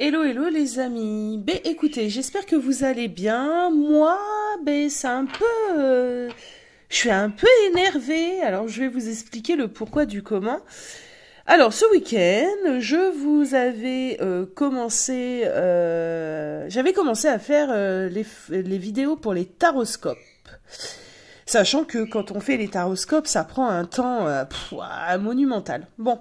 Hello, hello les amis. Ben écoutez, j'espère que vous allez bien. Moi, c'est un peu... je suis un peu énervée. Alors je vais vous expliquer le pourquoi du comment. Alors ce week-end, je vous avais commencé... j'avais commencé à faire les vidéos pour les taroscopes. Sachant que quand on fait les taroscopes, ça prend un temps monumental. Bon.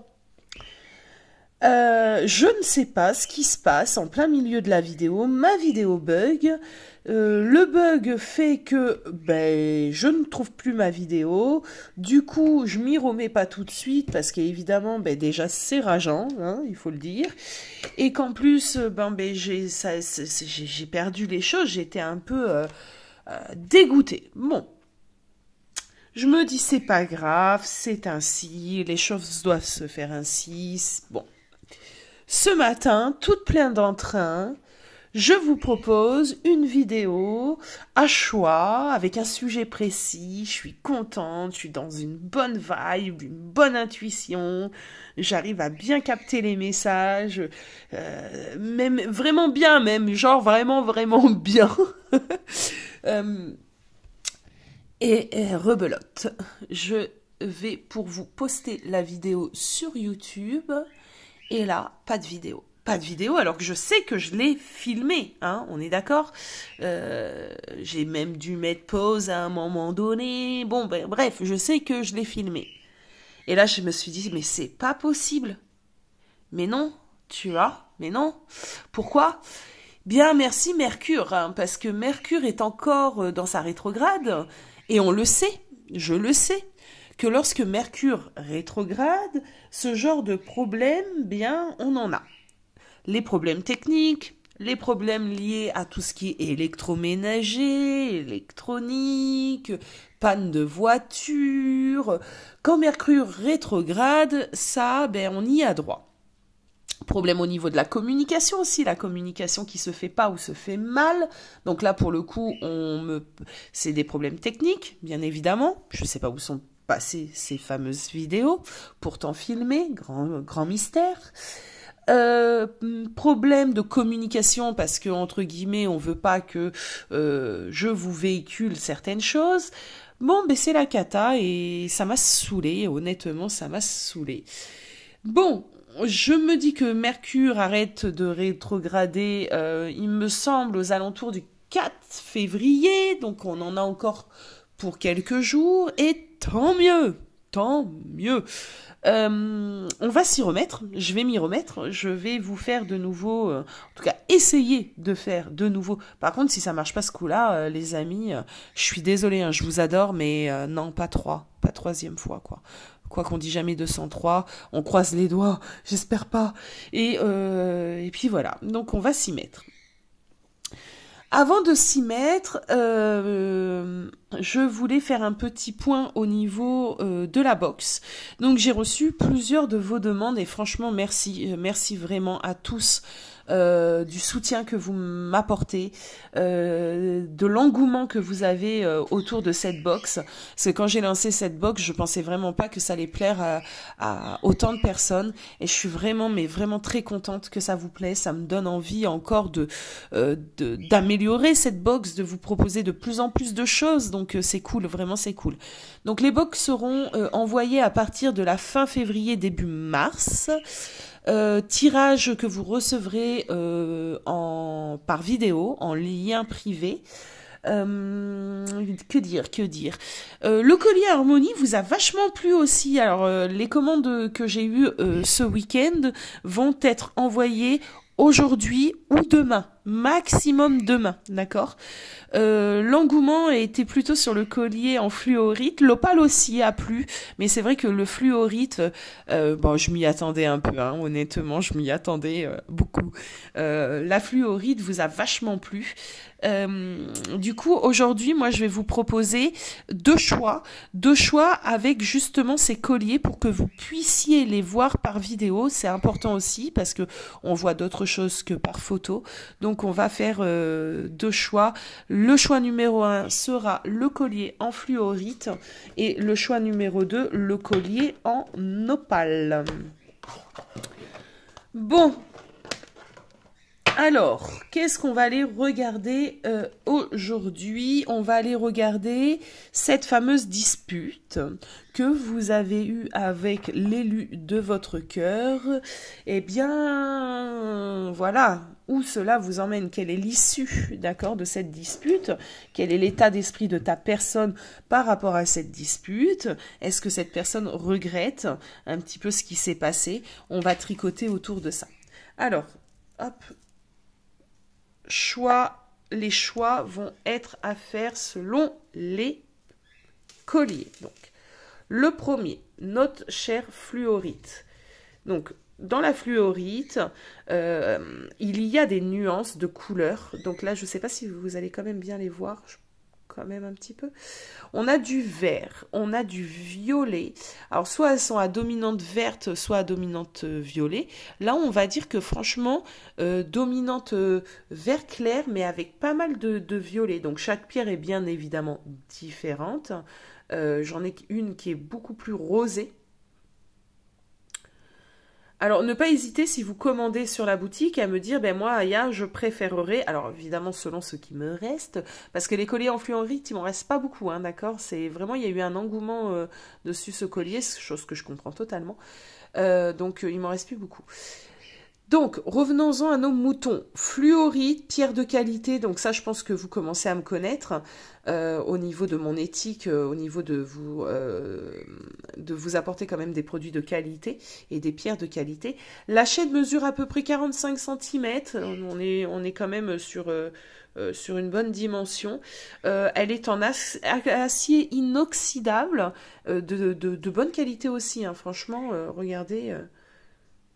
Je ne sais pas ce qui se passe en plein milieu de la vidéo. Ma vidéo bug. Le bug fait que je ne trouve plus ma vidéo. Du coup, je m'y remets pas tout de suite parce qu'évidemment, déjà c'est rageant, hein, il faut le dire. Et qu'en plus, j'ai perdu les choses. J'étais un peu dégoûtée. Bon. Je me dis c'est pas grave, c'est ainsi, les choses doivent se faire ainsi. Bon. Ce matin, toute pleine d'entrain, je vous propose une vidéo à choix, avec un sujet précis. Je suis contente, je suis dans une bonne vibe, une bonne intuition. J'arrive à bien capter les messages, même vraiment bien, même genre vraiment, vraiment bien. Rebelote, je vais pour vous poster la vidéo sur YouTube. Et là, pas de vidéo. Pas de vidéo, alors que je sais que je l'ai filmé, hein, on est d'accord. J'ai même dû mettre pause à un moment donné. Bon, bref, je sais que je l'ai filmé. Et là, je me suis dit, mais c'est pas possible. Mais non, tu vois, mais non. Pourquoi ? Bien, merci Mercure, hein, parce que Mercure est encore dans sa rétrograde, et on le sait, je le sais, que lorsque Mercure rétrograde, ce genre de problème, on en a. Les problèmes techniques, les problèmes liés à tout ce qui est électroménager, électronique, panne de voiture. Quand Mercure rétrograde, ça, on y a droit. Problème au niveau de la communication aussi, la communication qui se fait pas ou se fait mal. Donc là, pour le coup, c'est des problèmes techniques, bien évidemment. Je sais pas où sont passées ces fameuses vidéos, pourtant filmées, grand mystère. Problème de communication parce que, entre guillemets, on veut pas que je vous véhicule certaines choses. Bon, c'est la cata et ça m'a saoulée, honnêtement, ça m'a saoulée. Bon, je me dis que Mercure arrête de rétrograder, il me semble, aux alentours du 4 février, donc on en a encore pour quelques jours, et tant mieux, tant mieux. On va s'y remettre, je vais m'y remettre, je vais vous faire de nouveau, en tout cas essayer de faire de nouveau. Par contre, si ça marche pas ce coup-là, les amis, je suis désolée, hein, je vous adore, mais non, pas troisième fois, quoi. Quoi qu'on dit jamais 203, on croise les doigts, j'espère pas. Et puis voilà, donc on va s'y mettre. Avant de s'y mettre, je voulais faire un petit point au niveau de la box. Donc j'ai reçu plusieurs de vos demandes et franchement merci, merci vraiment à tous du soutien que vous m'apportez, de l'engouement que vous avez autour de cette box. Parce que quand j'ai lancé cette box, je pensais vraiment pas que ça allait plaire à autant de personnes. Et je suis vraiment, mais vraiment très contente que ça vous plaise. Ça me donne envie encore d'améliorer cette box, de vous proposer de plus en plus de choses. Donc c'est cool, vraiment c'est cool. Donc les box seront envoyées à partir de la fin février, début mars. Tirage que vous recevrez par vidéo, en lien privé. Que dire. Le collier Harmonie vous a vachement plu aussi. Alors les commandes que j'ai eues ce week-end vont être envoyées aujourd'hui ou demain, maximum demain, d'accord. L'engouement était plutôt sur le collier en fluorite, l'opale aussi a plu, mais c'est vrai que le fluorite, je m'y attendais un peu, hein, honnêtement, je m'y attendais beaucoup. La fluorite vous a vachement plu. Du coup, aujourd'hui, moi, je vais vous proposer deux choix avec justement ces colliers pour que vous puissiez les voir par vidéo. C'est important aussi parce que on voit d'autres choses que par photo. Donc, on va faire deux choix. Le choix numéro 1 sera le collier en fluorite et le choix numéro 2, le collier en opale. Bon. Alors, qu'est-ce qu'on va aller regarder aujourd'hui? On va aller regarder cette fameuse dispute que vous avez eue avec l'élu de votre cœur. Eh bien, voilà, où cela vous emmène, quelle est l'issue, d'accord, de cette dispute, quel est l'état d'esprit de ta personne par rapport à cette dispute, est-ce que cette personne regrette un petit peu ce qui s'est passé? On va tricoter autour de ça. Alors, hop, les choix vont être à faire selon les colliers. Donc, le premier, notre chère fluorite. Donc, dans la fluorite, il y a des nuances de couleurs. Donc là, je ne sais pas si vous allez quand même bien les voir, quand même un petit peu. On a du vert, on a du violet. Alors, soit elles sont à dominante verte, soit à dominante violet. Là, on va dire que franchement, dominante vert clair, mais avec pas mal de violet. Donc, chaque pierre est bien évidemment différente. J'en ai une qui est beaucoup plus rosée. Alors, ne pas hésiter si vous commandez sur la boutique à me dire, ben moi, Aya, je préférerais, alors évidemment selon ce qui me reste, parce que les colliers en fluorite, il m'en reste pas beaucoup, hein, d'accord? C'est vraiment, il y a eu un engouement dessus ce collier, chose que je comprends totalement. Donc, il m'en reste plus beaucoup. Donc, revenons-en à nos moutons. Fluorite, pierre de qualité, donc ça, je pense que vous commencez à me connaître au niveau de mon éthique, au niveau de vous apporter quand même des produits de qualité et des pierres de qualité. La chaîne mesure à peu près 45 cm, on est quand même sur une bonne dimension. Elle est en acier inoxydable, de bonne qualité aussi, hein, franchement, regardez...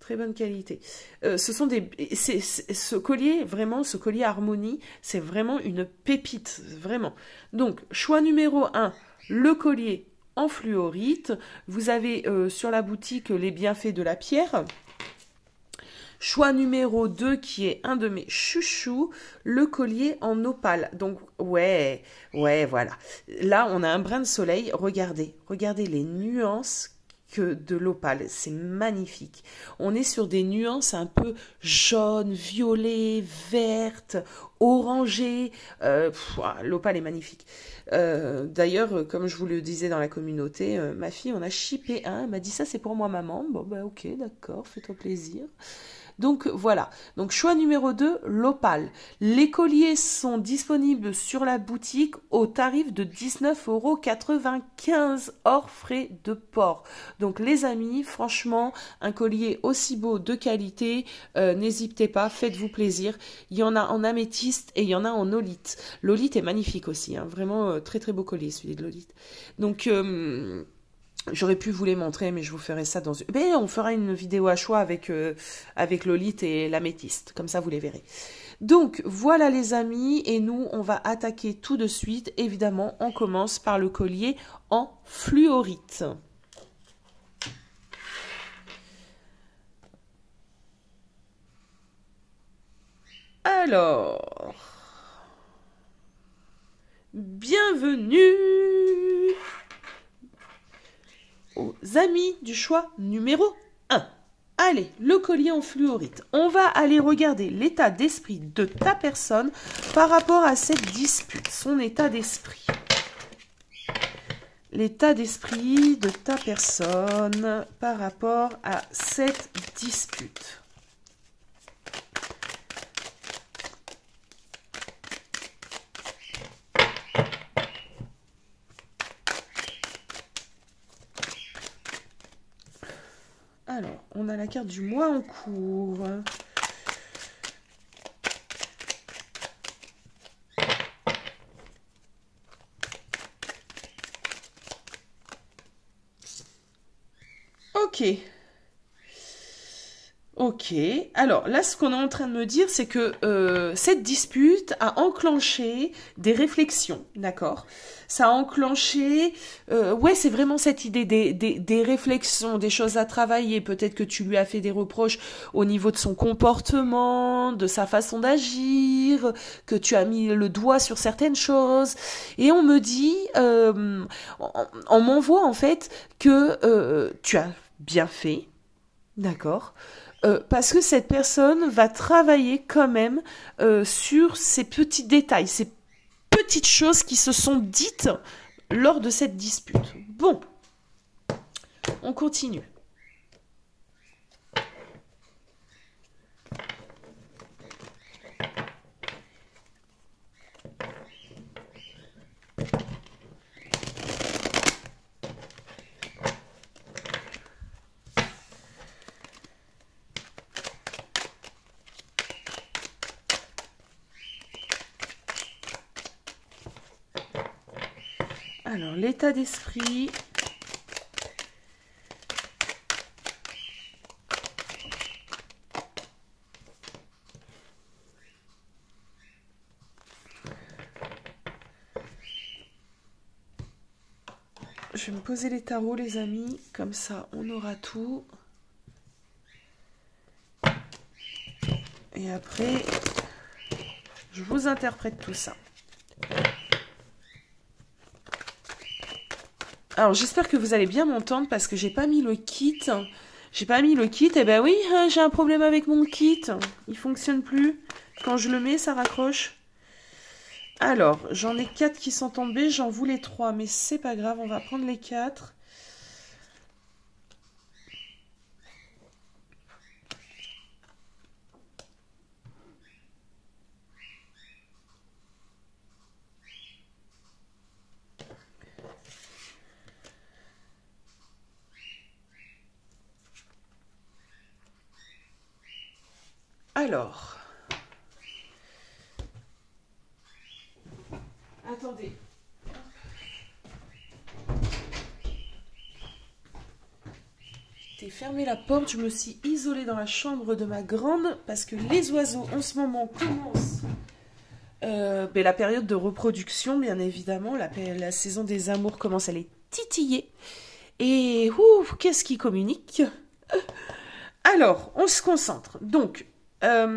Très bonne qualité. Ce collier, vraiment, ce collier Harmonie, c'est vraiment une pépite, vraiment. Donc, choix numéro 1, le collier en fluorite. Vous avez sur la boutique les bienfaits de la pierre. Choix numéro 2, qui est un de mes chouchous, le collier en opale. Donc, ouais, voilà. Là, on a un brin de soleil. Regardez les nuances de l'opale, c'est magnifique. On est sur des nuances un peu jaune, violet, verte, orangé. L'opale est magnifique. D'ailleurs, comme je vous le disais dans la communauté, ma fille, on a shippé un. Elle m'a dit ça, c'est pour moi, maman. Bon, bah ok, d'accord, fais-toi plaisir. Donc voilà, donc choix numéro 2, l'opale. Les colliers sont disponibles sur la boutique au tarif de 19,95 € hors frais de port. Donc les amis, franchement, un collier aussi beau de qualité, n'hésitez pas, faites-vous plaisir. Il y en a en améthyste et il y en a en olite. L'olite est magnifique aussi, hein, vraiment très très beau collier celui de l'olite. Donc... j'aurais pu vous les montrer, mais je vous ferai ça dans une... Ben, on fera une vidéo à choix avec l'olite et l'améthyste. Comme ça, vous les verrez. Donc, voilà les amis. Et nous, on va attaquer tout de suite. Évidemment, on commence par le collier en fluorite. Alors... bienvenue aux amis du choix numéro 1. Allez, le collier en fluorite. On va aller regarder l'état d'esprit de ta personne par rapport à cette dispute, son état d'esprit. L'état d'esprit de ta personne par rapport à cette dispute. Alors, on a la carte du mois en cours. Ok. Ok. Alors, là, ce qu'on est en train de me dire, c'est que cette dispute a enclenché des réflexions, d'accord? Ça a enclenché... ouais, c'est vraiment cette idée des réflexions, des choses à travailler. Peut-être que tu lui as fait des reproches au niveau de son comportement, de sa façon d'agir, que tu as mis le doigt sur certaines choses. Et on me dit... on m'envoie, en fait, que tu as bien fait, d'accord? parce que cette personne va travailler quand même sur ces petits détails, ces petites choses qui se sont dites lors de cette dispute. Bon, on continue. Alors, l'état d'esprit. Je vais me poser les tarots, les amis. Comme ça, on aura tout. Et après, je vous interprète tout ça. Alors, j'espère que vous allez bien m'entendre parce que j'ai pas mis le kit. J'ai pas mis le kit. Eh ben oui, j'ai un problème avec mon kit. Il fonctionne plus. Quand je le mets, ça raccroche. Alors, j'en ai 4 qui sont tombés. J'en voulais 3, mais c'est pas grave. On va prendre les 4. Alors, attendez. J'ai fermé la porte, je me suis isolée dans la chambre de ma grande parce que les oiseaux en ce moment commencent la période de reproduction, bien évidemment. La saison des amours commence à les titiller. Et qu'est-ce qui communique? Alors, on se concentre. Donc, je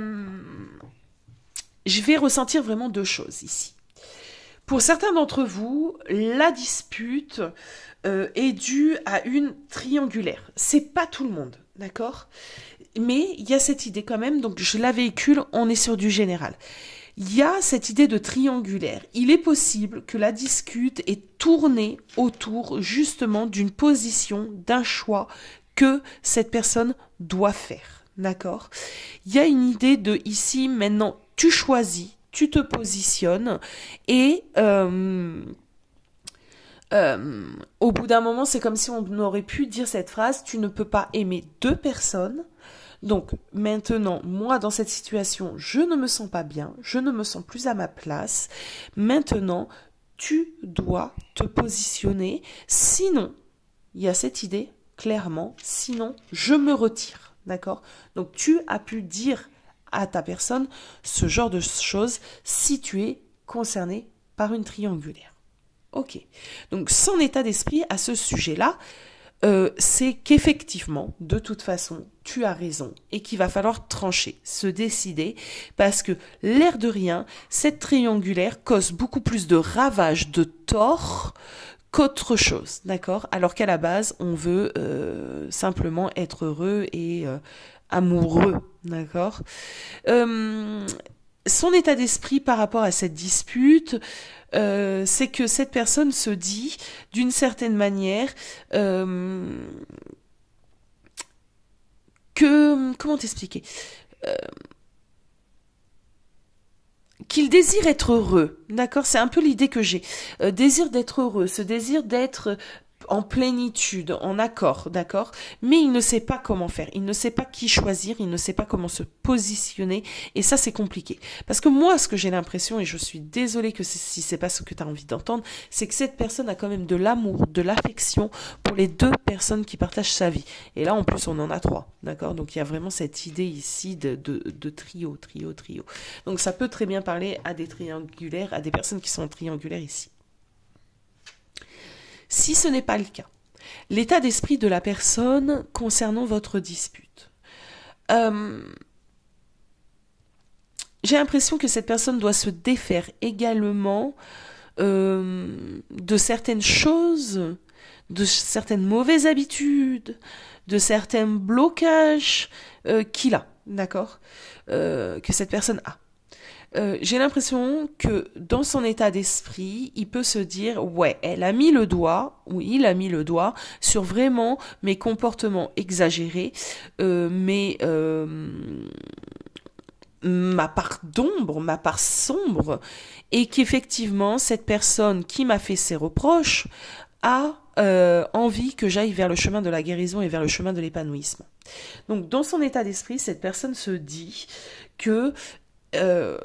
vais ressentir vraiment 2 choses ici. Pour certains d'entre vous, la dispute est due à une triangulaire. C'est pas tout le monde, d'accord? Mais il y a cette idée quand même, donc je la véhicule, on est sur du général. Il y a cette idée de triangulaire. Il est possible que la dispute ait tourné autour justement d'une position, d'un choix que cette personne doit faire, d'accord? Il y a une idée de ici, maintenant, tu choisis, tu te positionnes et au bout d'un moment, c'est comme si on aurait pu dire cette phrase, tu ne peux pas aimer 2 personnes. Donc maintenant, moi dans cette situation, je ne me sens pas bien, je ne me sens plus à ma place. Maintenant, tu dois te positionner. Sinon, il y a cette idée, clairement, sinon je me retire. D'accord? Donc tu as pu dire à ta personne ce genre de choses si tu es concerné par une triangulaire. Ok. Donc son état d'esprit à ce sujet-là, c'est qu'effectivement, de toute façon, tu as raison et qu'il va falloir trancher, se décider, parce que l'air de rien, cette triangulaire cause beaucoup plus de ravages, de tort qu'autre chose, d'accord? Alors qu'à la base, on veut simplement être heureux et amoureux, d'accord? Son état d'esprit par rapport à cette dispute, c'est que cette personne se dit, d'une certaine manière, que... Comment t'expliquer? Qu'il désire être heureux, d'accord? C'est un peu l'idée que j'ai. Désir d'être heureux, ce désir d'être en plénitude, en accord, d'accord? Mais il ne sait pas comment faire, il ne sait pas qui choisir, il ne sait pas comment se positionner, et ça c'est compliqué. Parce que moi, ce que j'ai l'impression, et je suis désolée que si c'est pas ce que tu as envie d'entendre, c'est que cette personne a quand même de l'amour, de l'affection pour les 2 personnes qui partagent sa vie. Et là, en plus, on en a 3, d'accord? Donc il y a vraiment cette idée ici de trio. Donc ça peut très bien parler à des triangulaires, à des personnes qui sont triangulaires ici. Si ce n'est pas le cas, l'état d'esprit de la personne concernant votre dispute. J'ai l'impression que cette personne doit se défaire également de certaines choses de certaines mauvaises habitudes, de certains blocages qu'il a, d'accord, que cette personne a. J'ai l'impression que dans son état d'esprit, il peut se dire, ouais, elle a mis le doigt, ou il a mis le doigt sur vraiment mes comportements exagérés, ma part d'ombre, ma part sombre, et qu'effectivement, cette personne qui m'a fait ces reproches a envie que j'aille vers le chemin de la guérison et vers le chemin de l'épanouissement. Donc, dans son état d'esprit, cette personne se dit que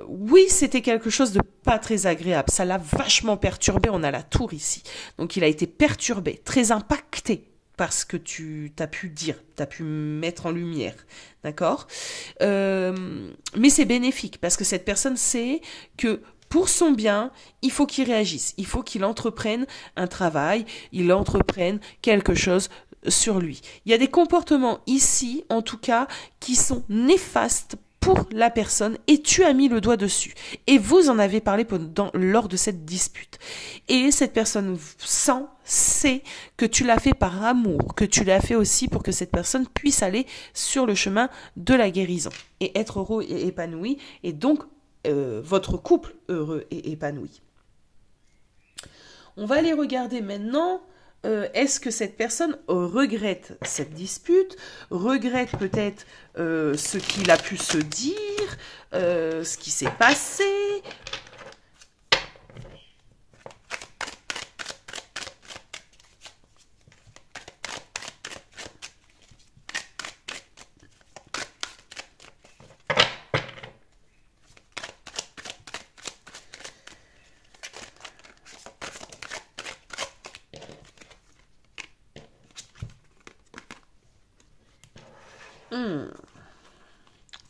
oui, c'était quelque chose de pas très agréable. Ça l'a vachement perturbé. On a la tour ici. Donc, il a été perturbé, très impacté parce que tu t'as pu dire, t'as pu mettre en lumière, d'accord, mais c'est bénéfique parce que cette personne sait que pour son bien, il faut qu'il réagisse, il faut qu'il entreprenne un travail, il entreprenne quelque chose sur lui. Il y a des comportements ici, en tout cas, qui sont néfastes pour la personne et tu as mis le doigt dessus. Et vous en avez parlé lors de cette dispute. Et cette personne sait que tu l'as fait par amour, que tu l'as fait aussi pour que cette personne puisse aller sur le chemin de la guérison et être heureux et épanoui et donc votre couple heureux et épanoui. On va aller regarder maintenant. Est-ce que cette personne regrette cette dispute, regrette peut-être ce qu'il a pu se dire, ce qui s'est passé?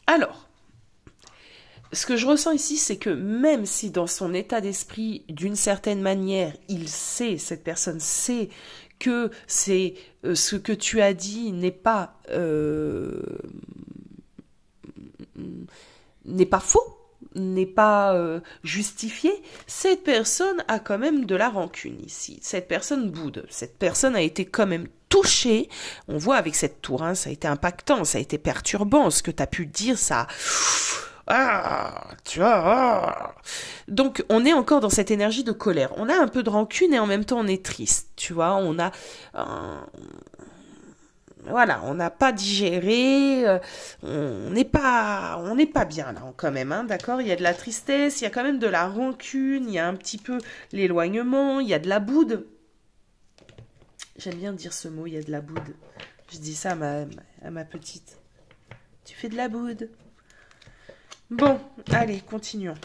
Alors, ce que je ressens ici, c'est que même si dans son état d'esprit, d'une certaine manière, cette personne sait que c'est ce que tu as dit n'est pas faux, n'est pas justifié, cette personne a quand même de la rancune ici. Cette personne boude. Cette personne a été quand même touchée. On voit avec cette tour, hein, ça a été impactant, ça a été perturbant. Ce que tu as pu dire, ça... tu vois. Donc, on est encore dans cette énergie de colère. On a un peu de rancune et en même temps, on est triste. Tu vois, on a... Voilà, on n'a pas digéré, on n'est pas bien là quand même, hein, d'accord? Il y a de la tristesse, il y a quand même de la rancune, il y a un petit peu l'éloignement, il y a de la boude. J'aime bien dire ce mot, il y a de la boude. Je dis ça à ma petite. Tu fais de la boude. Bon, allez, continuons.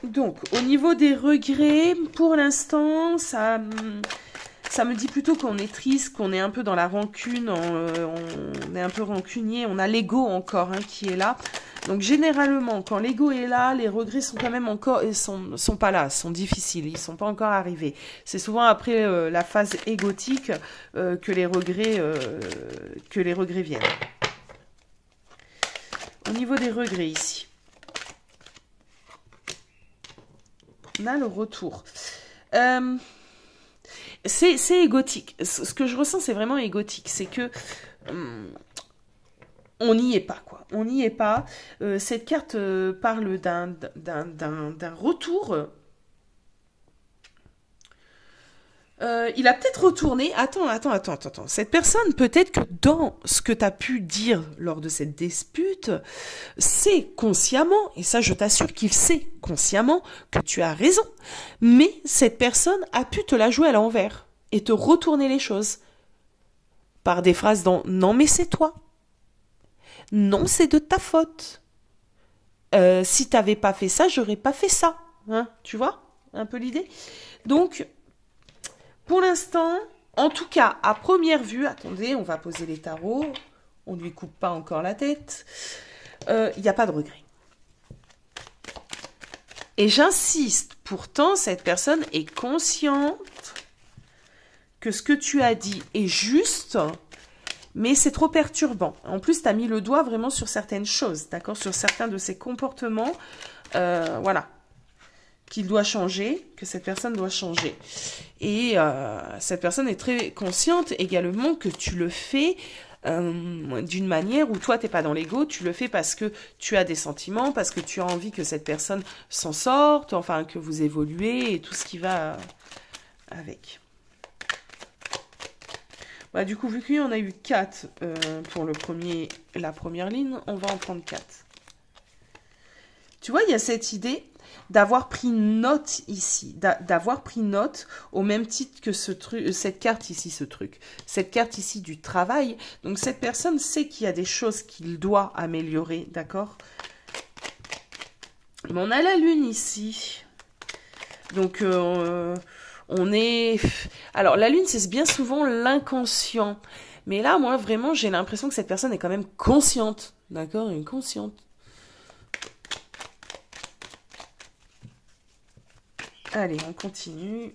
Donc, au niveau des regrets, pour l'instant, ça me dit plutôt qu'on est triste, qu'on est un peu dans la rancune, on est un peu rancunier, on a l'ego encore qui est là. Donc, généralement, quand l'ego est là, les regrets sont quand même sont pas là, sont difficiles, ils sont pas encore arrivés. C'est souvent après la phase égotique que les regrets viennent. Au niveau des regrets ici. On a le retour. C'est égotique. Ce que je ressens, c'est vraiment égotique. C'est que on n'y est pas, quoi. On n'y est pas. Cette carte parle d'un retour. Il a peut-être retourné. Attends. Cette personne, peut-être que dans ce que tu as pu dire lors de cette dispute, sait consciemment, et ça je t'assure qu'il sait consciemment que tu as raison, mais cette personne a pu te la jouer à l'envers et te retourner les choses par des phrases dont « non mais c'est toi »,« non c'est de ta faute »,« si t'avais pas fait ça, j'aurais pas fait ça », hein, tu vois un peu l'idée. Donc pour l'instant, en tout cas, à première vue, attendez, on va poser les tarots, on ne lui coupe pas encore la tête, il n'y a pas de regret. Et j'insiste, pourtant, cette personne est consciente que ce que tu as dit est juste, mais c'est trop perturbant. En plus, tu as mis le doigt vraiment sur certaines choses, d'accord, sur certains de ses comportements, voilà, qu'il doit changer, que cette personne doit changer. Et cette personne est très consciente également que tu le fais d'une manière où toi, t'es pas dans l'ego, tu le fais parce que tu as des sentiments, parce que tu as envie que cette personne s'en sorte, enfin, que vous évoluez et tout ce qui va avec. Bah, du coup, vu qu'il y en a eu 4 pour la première ligne, on va en prendre 4. Tu vois, il y a cette idée d'avoir pris note ici, d'avoir pris note au même titre que cette carte ici, cette carte ici du travail. Donc, cette personne sait qu'il y a des choses qu'il doit améliorer, d'accord? Mais on a la lune ici. Donc, on est... Alors, la lune, c'est bien souvent l'inconscient. Mais là, moi, vraiment, j'ai l'impression que cette personne est quand même consciente. D'accord? Une consciente. Allez, on continue.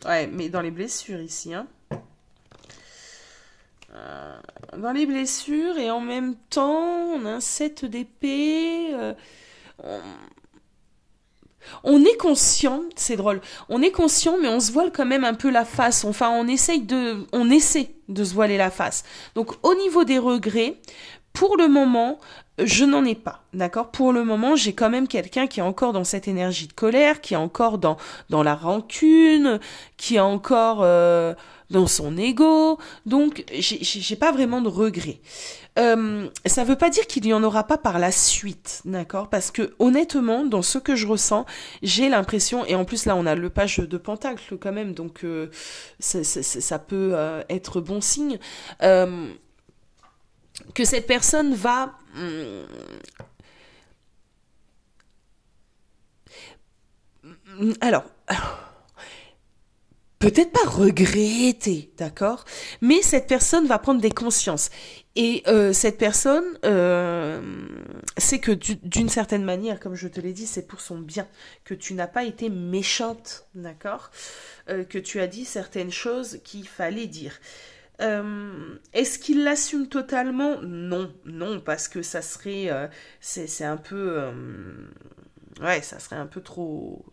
Ouais, mais dans les blessures ici, hein. Dans les blessures, et en même temps, on a un 7 d'épée. On est conscient, c'est drôle, on est conscient, mais on se voile quand même un peu la face. Enfin, on essaie de se voiler la face. Donc, au niveau des regrets, pour le moment, je n'en ai pas, d'accord? Pour le moment, j'ai quand même quelqu'un qui est encore dans cette énergie de colère, qui est encore dans la rancune, qui est encore dans son ego. Donc, j'ai pas vraiment de regrets. Ça veut pas dire qu'il y en aura pas par la suite, d'accord? Parce que honnêtement, dans ce que je ressens, j'ai l'impression, et en plus là on a le page de Pentacle quand même, donc ça peut être bon signe, que cette personne va... alors... peut-être pas regretter, d'accord? Mais cette personne va prendre des consciences. Et cette personne, c'est que d'une certaine manière, comme je te l'ai dit, c'est pour son bien. Que tu n'as pas été méchante, d'accord? Que tu as dit certaines choses qu'il fallait dire. Est-ce qu'il l'assume totalement? Non, non, parce que ça serait... c'est un peu... ouais, ça serait un peu trop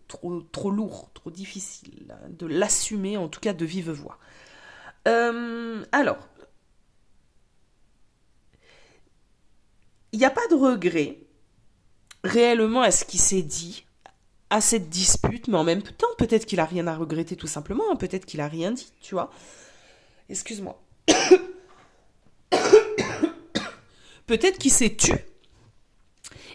lourd, trop difficile de l'assumer, en tout cas de vive voix. Alors, il n'y a pas de regret réellement à ce qui s'est dit, à cette dispute, mais en même temps, peut-être qu'il a rien à regretter tout simplement, hein, peut-être qu'il a rien dit, tu vois. Excuse-moi. Peut-être qu'il s'est tu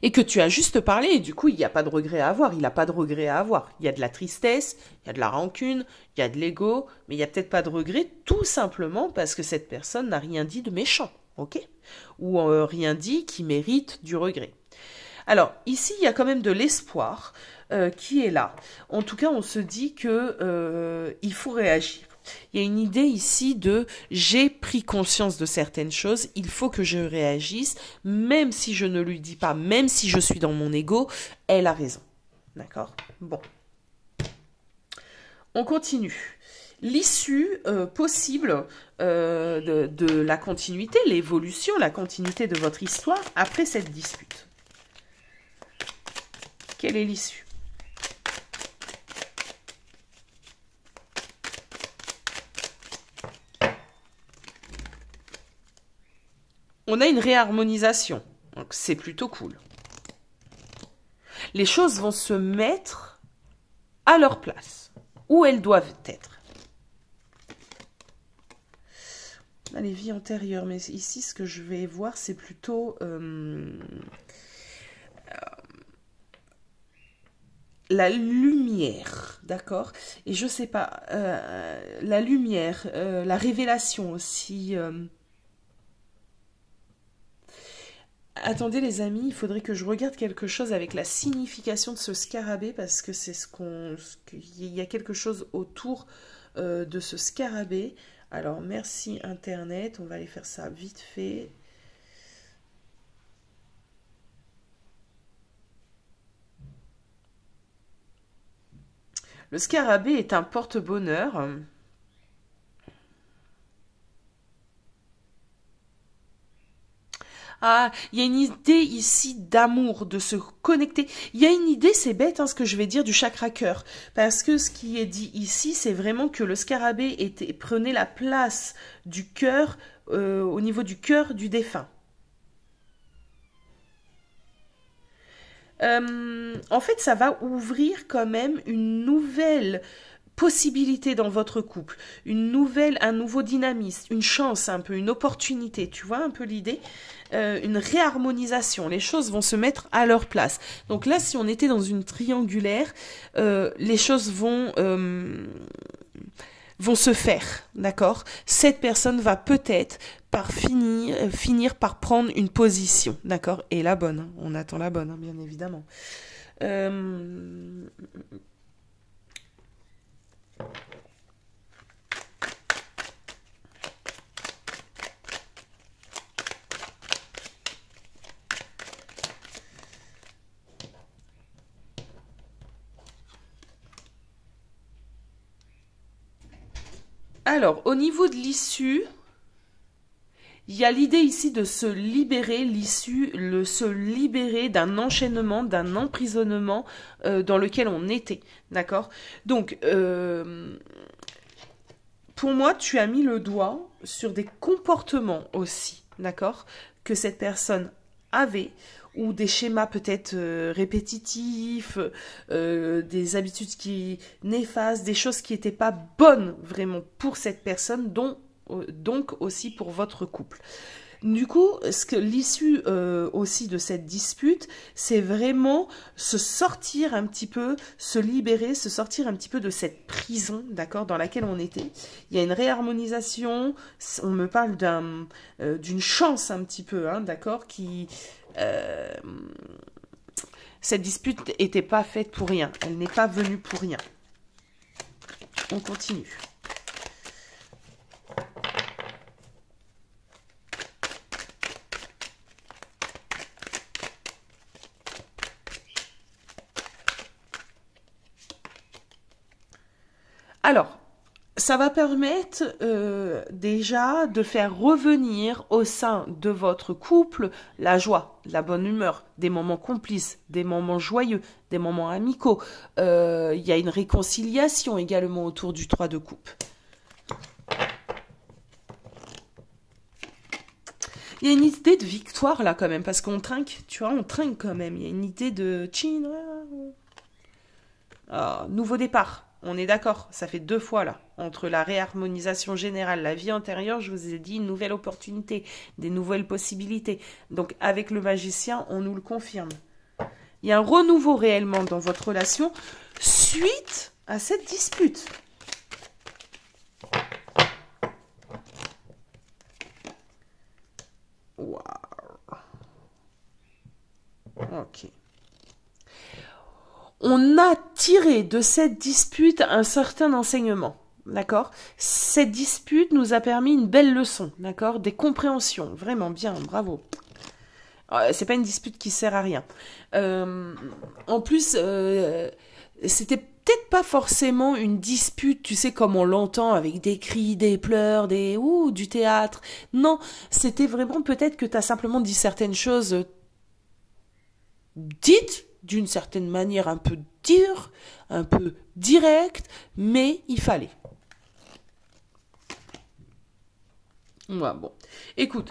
et que tu as juste parlé, et du coup, il n'y a pas de regret à avoir, il n'a pas de regret à avoir. Il y a de la tristesse, il y a de la rancune, il y a de l'ego, mais il n'y a peut-être pas de regret, tout simplement parce que cette personne n'a rien dit de méchant, ok? Ou rien dit qui mérite du regret. Alors, ici, il y a quand même de l'espoir qui est là. En tout cas, on se dit que il faut réagir. Il y a une idée ici de j'ai pris conscience de certaines choses, il faut que je réagisse, même si je ne lui dis pas, même si je suis dans mon ego, elle a raison. D'accord? Bon. On continue. L'issue possible de la continuité, l'évolution, la continuité de votre histoire après cette dispute. Quelle est l'issue? On a une réharmonisation, donc c'est plutôt cool. Les choses vont se mettre à leur place, où elles doivent être. On a les vies antérieures, mais ici, ce que je vais voir, c'est plutôt la lumière, d'accord? Et je sais pas, la lumière, la révélation aussi... Attendez les amis, il faudrait que je regarde quelque chose avec la signification de ce scarabée parce que c'est il y a quelque chose autour de ce scarabée. Alors merci internet, on va aller faire ça vite fait. Le scarabée est un porte-bonheur. Ah, il y a une idée ici d'amour, de se connecter. Il y a une idée, c'est bête hein, ce que je vais dire, du chakra cœur. Parce que ce qui est dit ici, c'est vraiment que le scarabée prenait la place du cœur, au niveau du cœur du défunt. En fait, ça va ouvrir quand même une nouvelle possibilité dans votre couple, un nouveau dynamisme, une chance un peu, une opportunité, tu vois un peu l'idée, une réharmonisation, les choses vont se mettre à leur place. Donc là, si on était dans une triangulaire, les choses vont se faire, d'accord? Cette personne va peut-être finir par prendre une position, d'accord? Et la bonne, hein, on attend la bonne, hein, bien évidemment. Euh, Alors, au niveau de l'issue, il y a l'idée ici de se libérer, se libérer d'un enchaînement, d'un emprisonnement dans lequel on était, d'accord? Donc, pour moi, tu as mis le doigt sur des comportements aussi, d'accord? Que cette personne avait, ou des schémas peut-être répétitifs, des habitudes néfastes, des choses qui n'étaient pas bonnes vraiment pour cette personne, donc aussi pour votre couple. Du coup, l'issue aussi de cette dispute, c'est vraiment se sortir un petit peu, se libérer, se sortir un petit peu de cette prison, d'accord, dans laquelle on était. Il y a une réharmonisation, on me parle d'une chance un petit peu, hein, d'accord, cette dispute n'était pas faite pour rien, elle n'est pas venue pour rien. On continue. Alors, ça va permettre déjà de faire revenir au sein de votre couple la joie, la bonne humeur, des moments complices, des moments joyeux, des moments amicaux. Il y a une réconciliation également autour du 3 de coupe. Il y a une idée de victoire là quand même, parce qu'on trinque, tu vois, on trinque quand même. Il y a une idée de... nouveau départ. On est d'accord, ça fait 2 fois là, entre la réharmonisation générale, la vie antérieure, je vous ai dit une nouvelle opportunité, des nouvelles possibilités. Donc avec le magicien, on nous le confirme. Il y a un renouveau réellement dans votre relation suite à cette dispute. Waouh. Ok. On a tiré de cette dispute un certain enseignement, d'accord? Cette dispute nous a permis une belle leçon, d'accord? Des compréhensions, vraiment bien, bravo. C'est pas une dispute qui sert à rien. En plus, c'était peut-être pas forcément une dispute, tu sais, comme on l'entend, avec des cris, des pleurs, du théâtre. Non, c'était vraiment peut-être que tu as simplement dit certaines choses dites d'une certaine manière un peu dure, un peu directe, mais il fallait. Ouais, bon. Écoute,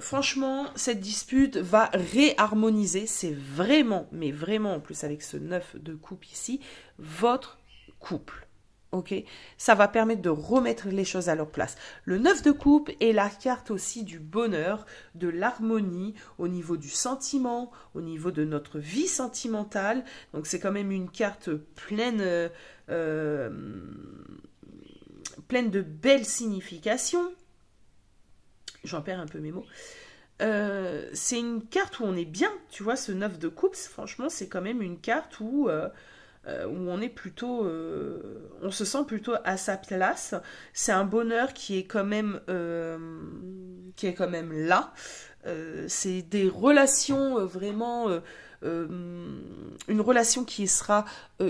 franchement, cette dispute va réharmoniser, c'est vraiment, mais vraiment, en plus avec ce 9 de coupe ici, votre couple. Ok, ça va permettre de remettre les choses à leur place. Le 9 de coupe est la carte aussi du bonheur, de l'harmonie au niveau du sentiment, au niveau de notre vie sentimentale. Donc c'est quand même une carte pleine de belles significations. J'en perds un peu mes mots. C'est une carte où on est bien, tu vois, ce 9 de coupe, franchement, c'est quand même une carte où on est plutôt, on se sent plutôt à sa place. C'est un bonheur qui est quand même là. C'est des relations vraiment une relation qui sera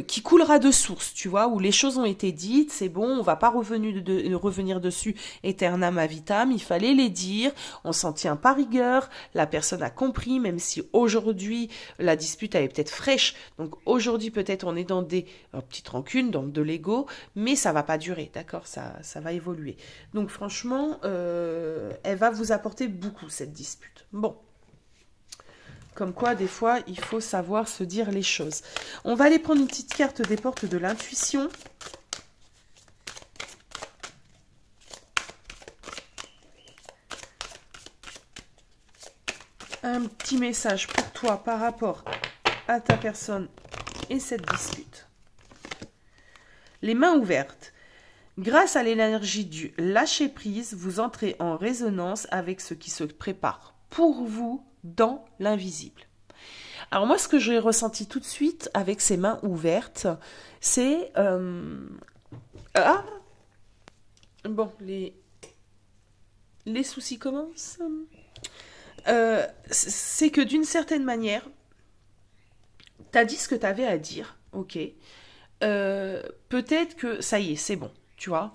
qui coulera de source, tu vois, où les choses ont été dites, c'est bon, on va pas revenir dessus aeternam à vitam, il fallait les dire, on s'en tient par rigueur, la personne a compris, même si aujourd'hui la dispute elle est peut-être fraîche, donc aujourd'hui peut-être on est dans des petites rancunes, dans de l'ego, mais ça va pas durer, d'accord, ça va évoluer. Donc franchement, elle va vous apporter beaucoup cette dispute. Bon. Comme quoi, des fois, il faut savoir se dire les choses. On va aller prendre une petite carte des portes de l'intuition. Un petit message pour toi par rapport à ta personne et cette dispute. Les mains ouvertes. Grâce à l'énergie du lâcher-prise, vous entrez en résonance avec ce qui se prépare pour vous dans l'invisible. Alors moi, ce que j'ai ressenti tout de suite avec ces mains ouvertes, c'est... bon, les soucis commencent. C'est que d'une certaine manière, tu as dit ce que tu avais à dire, ok. Peut-être que ça y est, c'est bon, tu vois.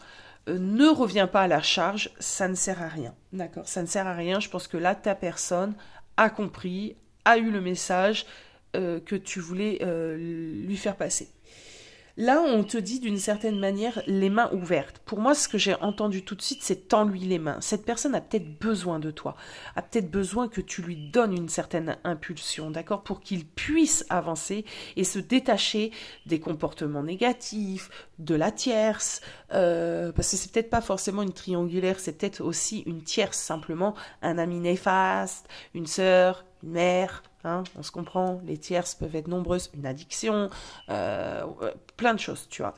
Ne reviens pas à la charge, ça ne sert à rien, d'accord. Ça ne sert à rien, je pense que là, ta personne a compris, a eu le message que tu voulais lui faire passer. Là, on te dit d'une certaine manière les mains ouvertes. Pour moi, ce que j'ai entendu tout de suite, c'est tends-lui les mains. Cette personne a peut-être besoin de toi, a peut-être besoin que tu lui donnes une certaine impulsion, d'accord, pour qu'il puisse avancer et se détacher des comportements négatifs, de la tierce, parce que c'est peut-être pas forcément une triangulaire, c'est peut-être aussi une tierce, simplement un ami néfaste, une sœur, une mère. Hein, on se comprend, les tierces peuvent être nombreuses, une addiction, plein de choses, tu vois.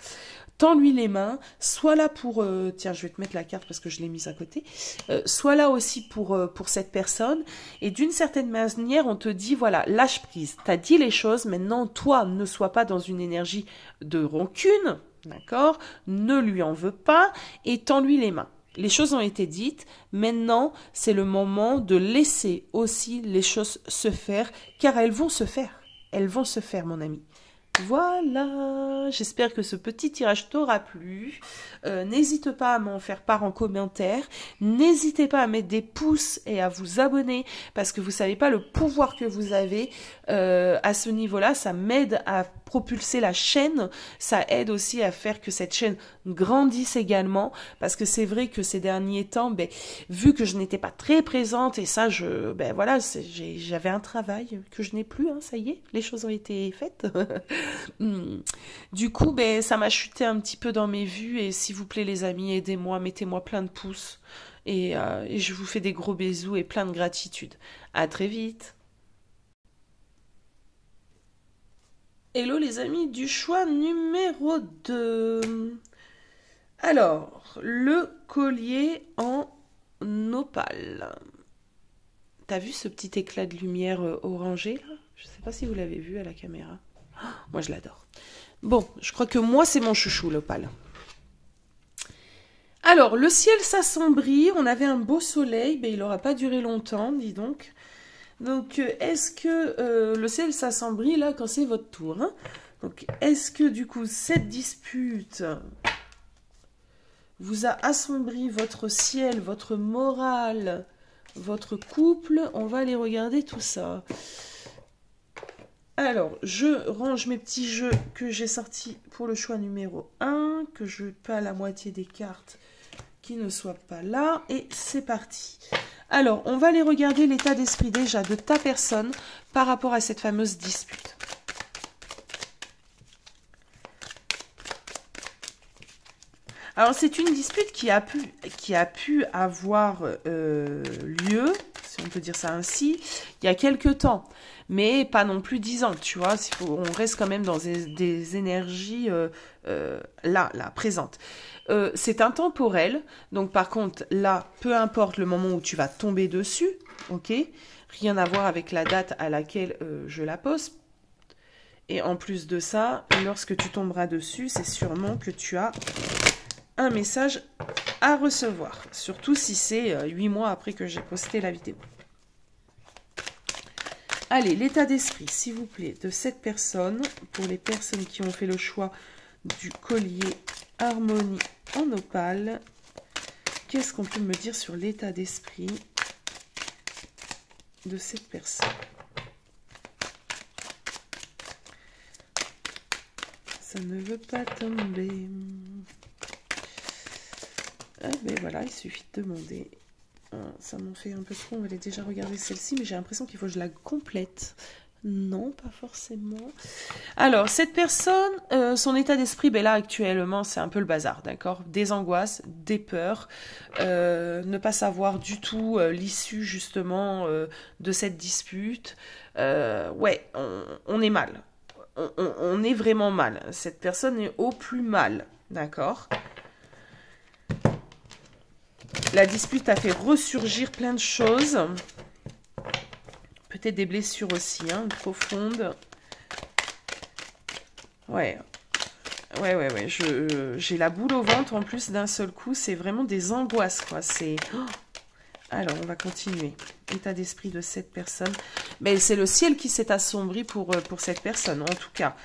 Tends-lui les mains, sois là pour... tiens, je vais te mettre la carte parce que je l'ai mise à côté. Sois là aussi pour cette personne. Et d'une certaine manière, on te dit, voilà, lâche prise. Tu as dit les choses, maintenant, toi, ne sois pas dans une énergie de rancune, d'accord? Ne lui en veux pas et tends-lui les mains. Les choses ont été dites, maintenant c'est le moment de laisser aussi les choses se faire, car elles vont se faire mon ami. Voilà, j'espère que ce petit tirage t'aura plu. N'hésite pas à m'en faire part en commentaire. N'hésitez pas à mettre des pouces et à vous abonner parce que vous savez pas le pouvoir que vous avez à ce niveau-là. Ça m'aide à propulser la chaîne. Ça aide aussi à faire que cette chaîne grandisse également parce que c'est vrai que ces derniers temps, vu que je n'étais pas très présente et ça, voilà, j'avais un travail que je n'ai plus. Hein, ça y est, les choses ont été faites. Du coup, ça m'a chuté un petit peu dans mes vues et s'il vous plaît les amis, aidez-moi, mettez-moi plein de pouces et je vous fais des gros bisous et plein de gratitude. À très vite. Hello les amis du choix numéro 2. Alors, le collier en opale. T'as vu ce petit éclat de lumière orangé là? Je sais pas si vous l'avez vu à la caméra. Moi, je l'adore. Bon, je crois que moi, c'est mon chouchou, l'opale. Alors, le ciel s'assombrit. On avait un beau soleil. Il n'aura pas duré longtemps, dis donc. Donc, est-ce que le ciel s'assombrit, là, quand c'est votre tour, hein? Donc, est-ce que, du coup, cette dispute vous a assombri votre ciel, votre morale, votre couple? On va aller regarder tout ça. Alors, je range mes petits jeux que j'ai sortis pour le choix numéro 1, que je n'ai pas la moitié des cartes qui ne soient pas là, et c'est parti. Alors, on va aller regarder l'état d'esprit déjà de ta personne par rapport à cette fameuse dispute. Alors, c'est une dispute qui a pu avoir lieu, si on peut dire ça ainsi, il y a quelques temps. Mais pas non plus 10 ans, tu vois. On reste quand même dans des énergies là, présentes. C'est intemporel. Donc, par contre, là, peu importe le moment où tu vas tomber dessus, ok? Rien à voir avec la date à laquelle je la pose. Et en plus de ça, lorsque tu tomberas dessus, c'est sûrement que tu as un message à recevoir. Surtout si c'est 8 mois après que j'ai posté la vidéo. Allez, l'état d'esprit, s'il vous plaît, de cette personne, pour les personnes qui ont fait le choix du collier harmonie en opale. Qu'est-ce qu'on peut me dire sur l'état d'esprit de cette personne? Ça ne veut pas tomber. Ah, ben voilà, il suffit de demander. Ah, ça m'en fait un peu trop. On va aller déjà regarder celle-ci, mais j'ai l'impression qu'il faut que je la complète. Non, pas forcément. Alors, cette personne, son état d'esprit, ben là, actuellement, c'est un peu le bazar, d'accord? Des angoisses, des peurs, ne pas savoir du tout l'issue, justement, de cette dispute. Ouais, on est mal. On est vraiment mal. Cette personne est au plus mal, d'accord? La dispute a fait ressurgir plein de choses. Peut-être des blessures aussi, hein, profondes. Ouais. Ouais. J'ai la boule au ventre en plus d'un seul coup. C'est vraiment des angoisses, quoi. C'est... Oh. Alors, on va continuer. État d'esprit de cette personne. Mais c'est le ciel qui s'est assombri pour cette personne, en tout cas.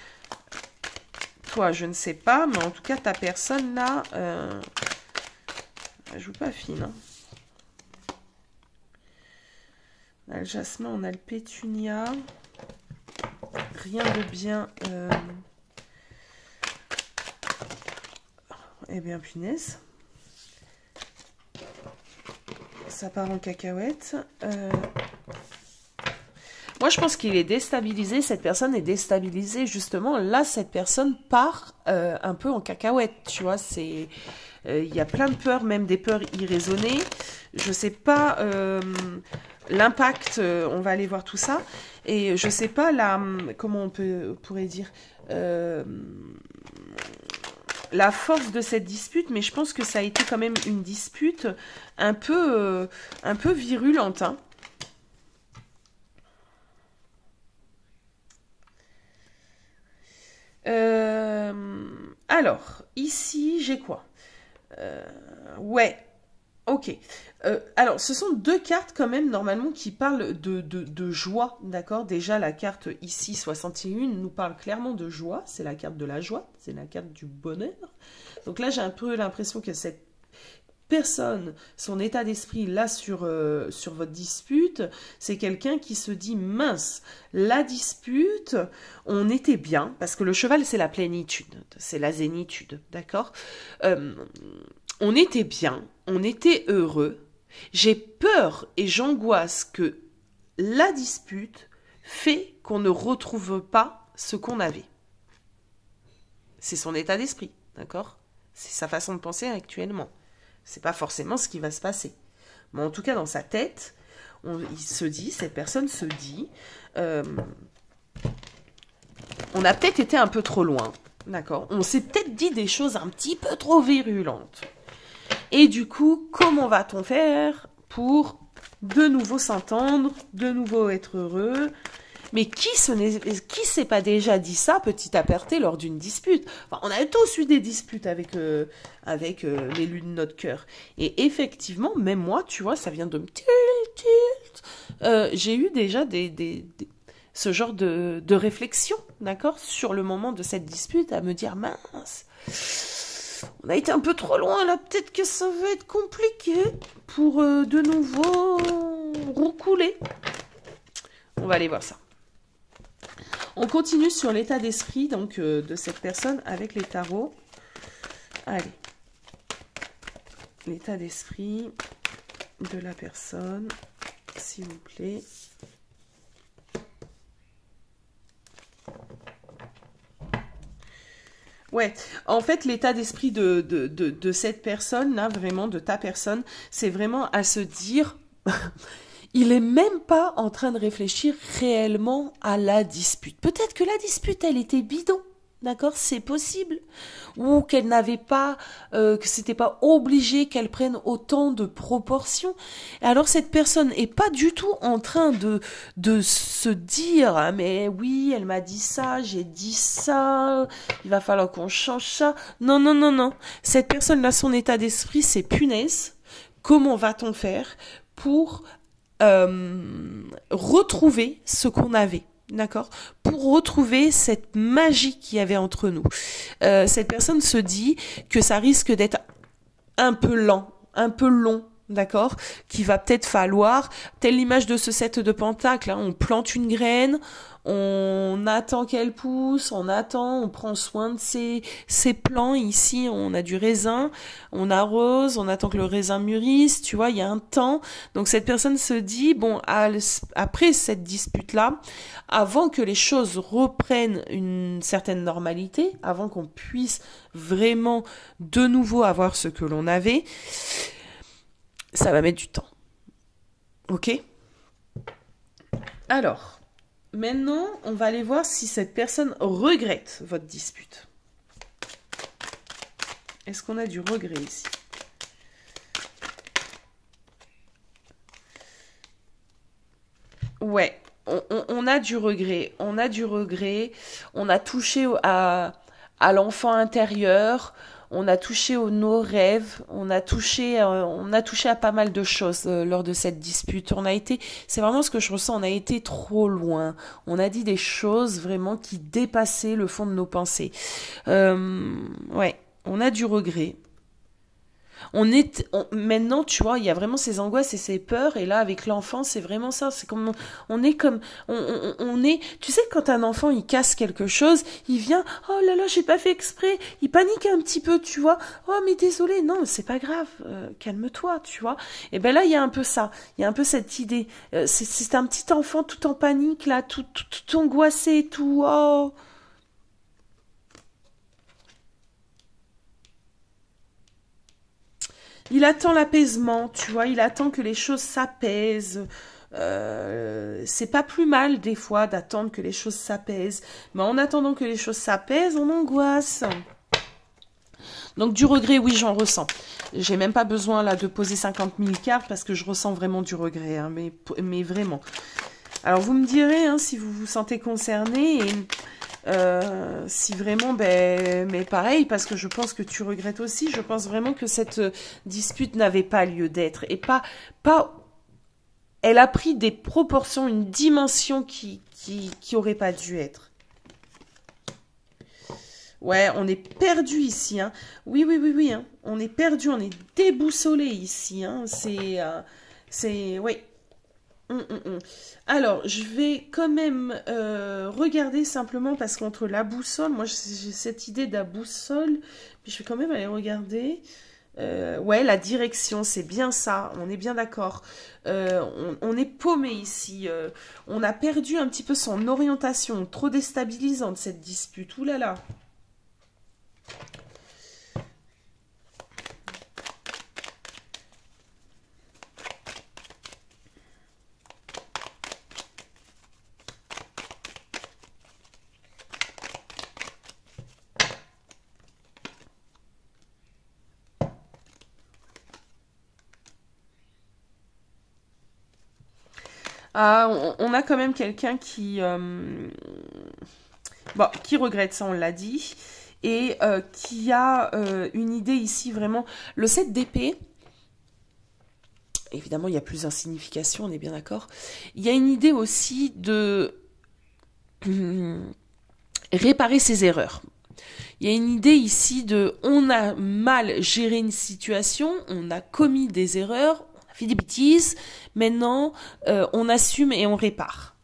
Toi, je ne sais pas, mais en tout cas, ta personne, là... Elle joue pas fine, hein. On a le jasmin, on a le pétunia. Rien de bien... Eh bien, punaise. Ça part en cacahuète. Moi, je pense qu'il est déstabilisé. Cette personne est déstabilisée. Justement, là, cette personne part un peu en cacahuète. Tu vois, c'est... Il y a plein de peurs, même des peurs irraisonnées. Je sais pas l'impact, on va aller voir tout ça. Et je sais pas comment pourrait dire la force de cette dispute, mais je pense que ça a été quand même une dispute un peu virulente, hein. Alors, ici, j'ai quoi? Ouais, ok. Alors, ce sont deux cartes quand même, normalement, qui parlent de joie, d'accord? Déjà, la carte ici, 61, nous parle clairement de joie. C'est la carte de la joie, c'est la carte du bonheur. Donc là, j'ai un peu l'impression que cette personne, son état d'esprit, là, sur votre dispute, c'est quelqu'un qui se dit, mince, la dispute, on était bien, parce que le cheval, c'est la plénitude, c'est la zénitude, d'accord? On était bien, on était heureux. J'ai peur et j'angoisse que la dispute fait qu'on ne retrouve pas ce qu'on avait. C'est son état d'esprit, d'accord? C'est sa façon de penser actuellement. C'est pas forcément ce qui va se passer. Mais en tout cas, dans sa tête, cette personne se dit, on a peut-être été un peu trop loin, d'accord? On s'est peut-être dit des choses un petit peu trop virulentes. Et du coup, comment va-t-on faire pour de nouveau s'entendre, de nouveau être heureux? Mais qui s'est pas déjà dit ça, petit aparté, lors d'une dispute? Enfin, on a tous eu des disputes avec l'élu de notre cœur. Et effectivement, même moi, tu vois, ça vient de me tilt. J'ai eu déjà ce genre de réflexion, d'accord, sur le moment de cette dispute, à me dire, mince, on a été un peu trop loin, là, peut-être que ça va être compliqué pour de nouveau roucouler. On va aller voir ça. On continue sur l'état d'esprit donc de cette personne avec les tarots. Allez. L'état d'esprit de la personne, s'il vous plaît. Ouais, en fait, l'état d'esprit de cette personne, là, vraiment, de ta personne, c'est vraiment à se dire... Il est même pas en train de réfléchir réellement à la dispute. Peut-être que la dispute, elle était bidon, d'accord, c'est possible. Ou qu'elle n'avait pas, que c'était pas obligé qu'elle prenne autant de proportions. Alors cette personne est pas du tout en train de se dire, ah, mais oui, elle m'a dit ça, j'ai dit ça, il va falloir qu'on change ça. Non, non, non, non. Cette personne-là, son état d'esprit, c'est punaise. Comment va-t-on faire pour retrouver ce qu'on avait. D'accord? Pour retrouver cette magie qu'il y avait entre nous. Cette personne se dit que ça risque d'être un peu lent, un peu long, d'accord? Qu'il va peut-être falloir, telle l'image de ce set de pentacles, hein, on plante une graine, on attend qu'elle pousse, on attend, on prend soin de ses plants. Ici, on a du raisin, on arrose, on attend que le raisin mûrisse, tu vois, il y a un temps. Donc cette personne se dit, bon, après cette dispute-là, avant que les choses reprennent une certaine normalité, avant qu'on puisse vraiment de nouveau avoir ce que l'on avait, ça va mettre du temps. Ok? Alors, maintenant, on va aller voir si cette personne regrette votre dispute. Est-ce qu'on a du regret ici? Ouais, on a du regret. On a du regret. On a touché à l'enfant intérieur. On a touché nos rêves. On a touché à pas mal de choses lors de cette dispute. C'est vraiment ce que je ressens. On a été trop loin. On a dit des choses vraiment qui dépassaient le fond de nos pensées. Ouais, on a du regret. Maintenant, tu vois, il y a vraiment ces angoisses et ces peurs, et là, avec l'enfant, c'est vraiment ça. C'est comme, on est, tu sais, quand un enfant, il casse quelque chose, il vient, oh là là, j'ai pas fait exprès, il panique un petit peu, tu vois, oh, mais désolé, non, c'est pas grave, calme-toi, tu vois. Et ben là, il y a un peu ça, il y a un peu cette idée, c'est un petit enfant tout en panique, là, tout angoissé, tout, oh. Il attend l'apaisement, tu vois, il attend que les choses s'apaisent. C'est pas plus mal des fois d'attendre que les choses s'apaisent. Mais en attendant que les choses s'apaisent, on angoisse. Donc du regret, oui, j'en ressens. J'ai même pas besoin là de poser 50 000 cartes parce que je ressens vraiment du regret, hein, mais vraiment. Alors vous me direz hein, si vous vous sentez concerné et si vraiment, mais pareil, parce que je pense que tu regrettes aussi, je pense vraiment que cette dispute n'avait pas lieu d'être et pas, elle a pris des proportions, une dimension qui aurait pas dû être. Ouais, on est perdu ici, hein. Oui, hein. On est perdu, on est déboussolé ici, hein. Oui. Alors, je vais quand même regarder simplement parce qu'entre la boussole, moi j'ai cette idée de la boussole, puis je vais quand même aller regarder. Ouais, la direction, c'est bien ça, on est bien d'accord. On est paumé ici. On a perdu un petit peu son orientation, trop déstabilisante cette dispute. Ouh là là. Ah, on a quand même quelqu'un qui regrette ça, on l'a dit, et qui a une idée ici vraiment. Le 7 d'épée, évidemment, il y a plusieurs significations, on est bien d'accord. Il y a une idée aussi de réparer ses erreurs. Il y a une idée ici de on a mal géré une situation, on a commis des erreurs, on a fait des bêtises, maintenant on assume et on répare.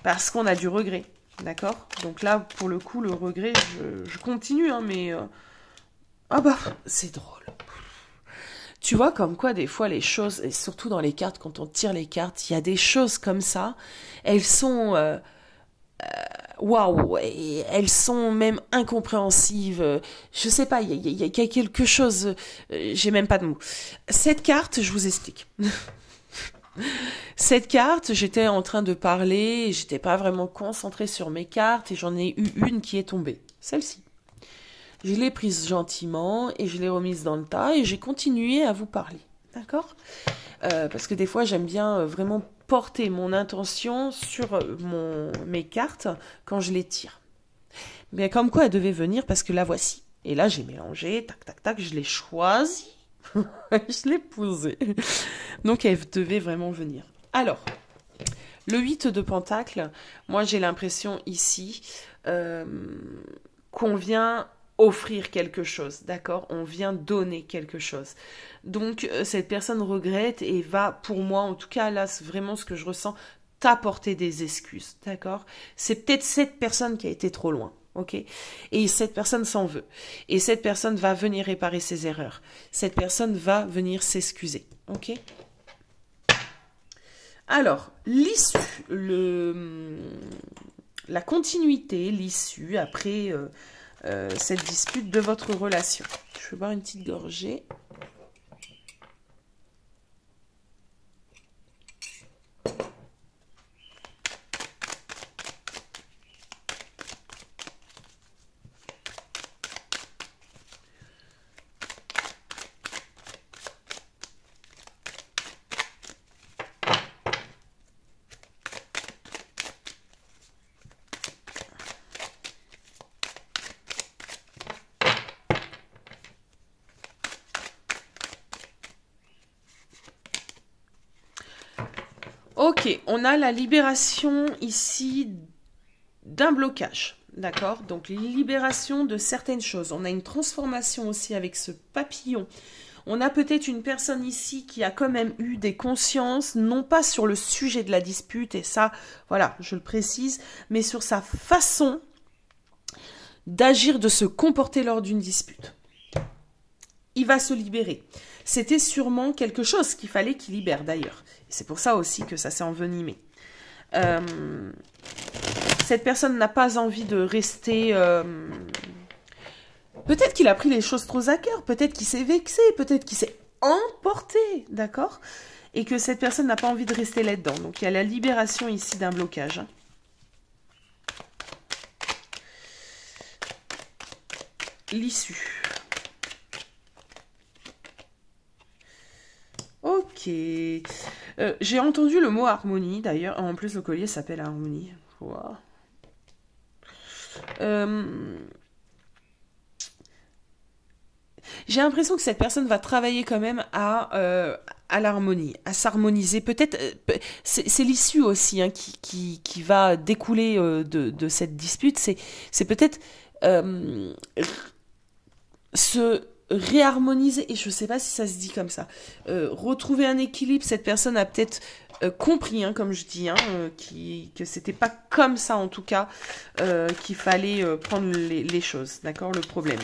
Parce qu'on a du regret, d'accord? Donc là, pour le coup, le regret, je continue, hein, mais... Ah bah, c'est drôle. Tu vois, comme quoi, des fois, les choses, et surtout dans les cartes, quand on tire les cartes, il y a des choses comme ça, elles sont... waouh, elles sont même incompréhensives. Je sais pas, il y a quelque chose, j'ai même pas de mots. Cette carte, je vous explique. Cette carte, j'étais en train de parler, j'étais pas vraiment concentrée sur mes cartes et j'en ai eu une qui est tombée. Celle-ci. Je l'ai prise gentiment et je l'ai remise dans le tas et j'ai continué à vous parler. D'accord ? Parce que des fois, j'aime bien vraiment porter mon intention sur mes cartes quand je les tire. Bien, comme quoi elle devait venir parce que la voici. Et là, j'ai mélangé, tac, tac, tac, je l'ai choisie. Je l'ai posée. Donc, elle devait vraiment venir. Alors, le 8 de Pentacle, moi, j'ai l'impression ici qu'on vient offrir quelque chose, d'accord? On vient donner quelque chose. Donc, cette personne regrette et va, pour moi, en tout cas, là, c'est vraiment ce que je ressens, t'apporter des excuses, d'accord? C'est peut-être cette personne qui a été trop loin, ok? Et cette personne s'en veut. Et cette personne va venir réparer ses erreurs. Cette personne va venir s'excuser, ok? Alors, l'issue, la continuité, l'issue après cette dispute de votre relation. Je vais boire une petite gorgée. Ok, on a la libération ici d'un blocage, d'accord? Donc, libération de certaines choses. On a une transformation aussi avec ce papillon. On a peut-être une personne ici qui a quand même eu des consciences, non pas sur le sujet de la dispute, et ça, voilà, je le précise, mais sur sa façon d'agir, de se comporter lors d'une dispute. Il va se libérer. C'était sûrement quelque chose qu'il fallait qu'il libère d'ailleurs. C'est pour ça aussi que ça s'est envenimé. Cette personne n'a pas envie de rester... Peut-être qu'il a pris les choses trop à cœur, peut-être qu'il s'est vexé, peut-être qu'il s'est emporté, d'accord? Et que cette personne n'a pas envie de rester là-dedans. Donc il y a la libération ici d'un blocage. L'issue. Ok. J'ai entendu le mot harmonie, d'ailleurs. En plus, le collier s'appelle harmonie. Wow. J'ai l'impression que cette personne va travailler quand même à l'harmonie, à s'harmoniser. Peut-être, c'est l'issue aussi hein, qui va découler de cette dispute. C'est peut-être se réharmoniser, et je ne sais pas si ça se dit comme ça, retrouver un équilibre. Cette personne a peut-être compris, hein, comme je dis, hein, que c'était pas comme ça en tout cas qu'il fallait prendre les choses, d'accord, le problème.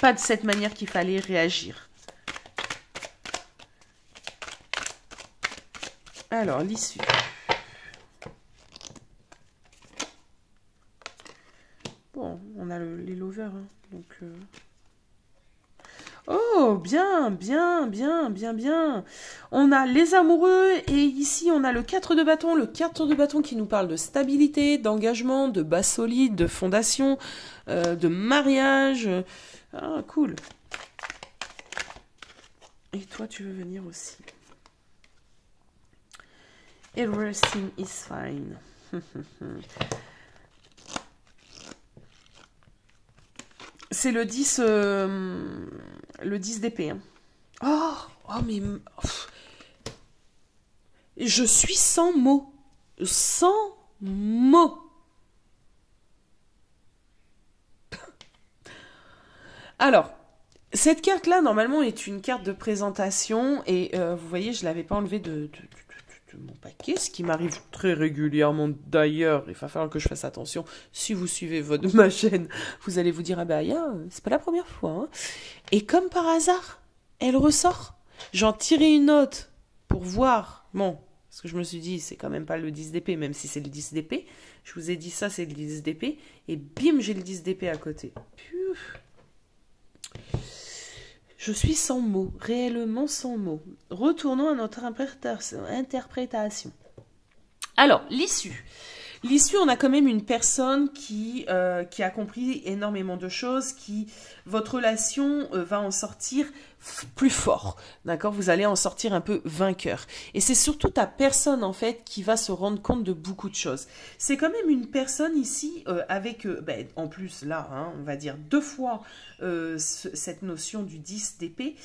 Pas de cette manière qu'il fallait réagir. Alors, l'issue. Bon, on a les lovers, hein, donc... Oh, bien, bien, bien, bien, bien. On a les amoureux et ici on a le 4 de bâton. Le 4 de bâton qui nous parle de stabilité, d'engagement, de base solide, de fondation, de mariage. Ah, cool. Et toi, tu veux venir aussi. Everything is fine. C'est le 10 d'épée. Hein. Oh, mais... Je suis sans mots. Sans mots. Alors, cette carte-là, normalement, est une carte de présentation. Et vous voyez, je ne l'avais pas enlevée de mon paquet, ce qui m'arrive très régulièrement d'ailleurs. Il va falloir que je fasse attention. Si vous suivez ma chaîne, vous allez vous dire, ah bah, c'est pas la première fois. Hein. Et comme par hasard, elle ressort. J'en tirais une note pour voir. Bon, parce que je me suis dit, c'est quand même pas le 10 d'épée, même si c'est le 10 d'épée. Je vous ai dit ça, c'est le 10 d'épée. Et bim, j'ai le 10 d'épée à côté. Puf. Je suis sans mots, réellement sans mots. Retournons à notre interprétation. Alors, l'issue. L'issue, on a quand même une personne qui a compris énormément de choses, votre relation va en sortir plus fort, d'accord? Vous allez en sortir un peu vainqueur. Et c'est surtout ta personne, en fait, qui va se rendre compte de beaucoup de choses. C'est quand même une personne ici avec, en plus, là, hein, on va dire 2 fois cette notion du 10 d'épée.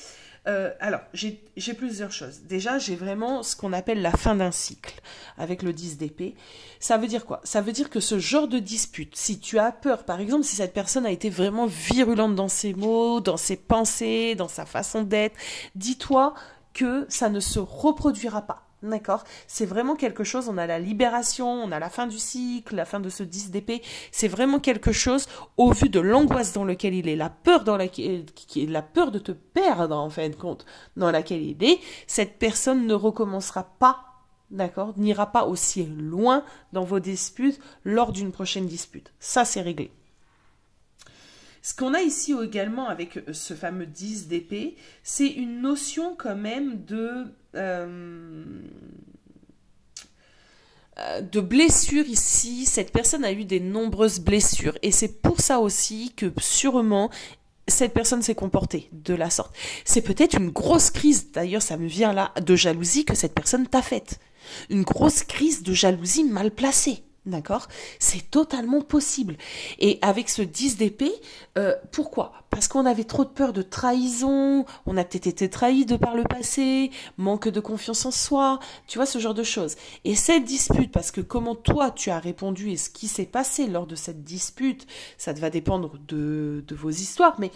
Alors, j'ai plusieurs choses. Déjà, j'ai vraiment ce qu'on appelle la fin d'un cycle avec le 10 d'épée. Ça veut dire quoi? Ça veut dire que ce genre de dispute, si tu as peur, par exemple, si cette personne a été vraiment virulente dans ses mots, dans ses pensées, dans sa façon d'être, dis-toi que ça ne se reproduira pas. D'accord? C'est vraiment quelque chose, on a la libération, on a la fin du cycle, la fin de ce 10 d'épée. C'est vraiment quelque chose, au vu de l'angoisse dans laquelle il est, la peur la peur de te perdre, en fin de compte, dans laquelle il est, cette personne ne recommencera pas, d'accord? N'ira pas aussi loin dans vos disputes lors d'une prochaine dispute. Ça, c'est réglé. Ce qu'on a ici également avec ce fameux 10 d'épée, c'est une notion quand même de blessure ici. Cette personne a eu des nombreuses blessures et c'est pour ça aussi que sûrement cette personne s'est comportée de la sorte. C'est peut-être une grosse crise, d'ailleurs ça me vient là, de jalousie que cette personne t'a faite. Une grosse crise de jalousie mal placée. D'accord? C'est totalement possible. Et avec ce 10 d'épée, pourquoi? Parce qu'on avait trop de peur de trahison, on a peut-être été trahi de par le passé, manque de confiance en soi, tu vois, ce genre de choses. Et cette dispute, parce que comment toi tu as répondu et ce qui s'est passé lors de cette dispute, ça va dépendre de vos histoires, mais